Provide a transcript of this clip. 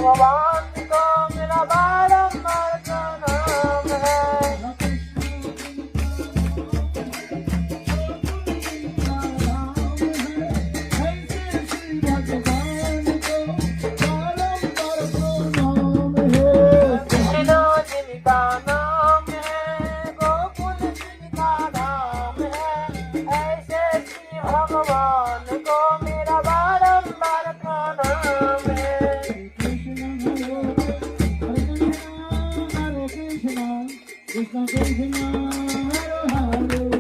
भगवान को मेरा बारंबार प्रणाम है। कृष्ण जिनका नाम है गोकुल जिनका नाम है, ऐसे श्री भगवान को मेरा बारंबार प्रणाम है। Krishna Krishna Hare Hare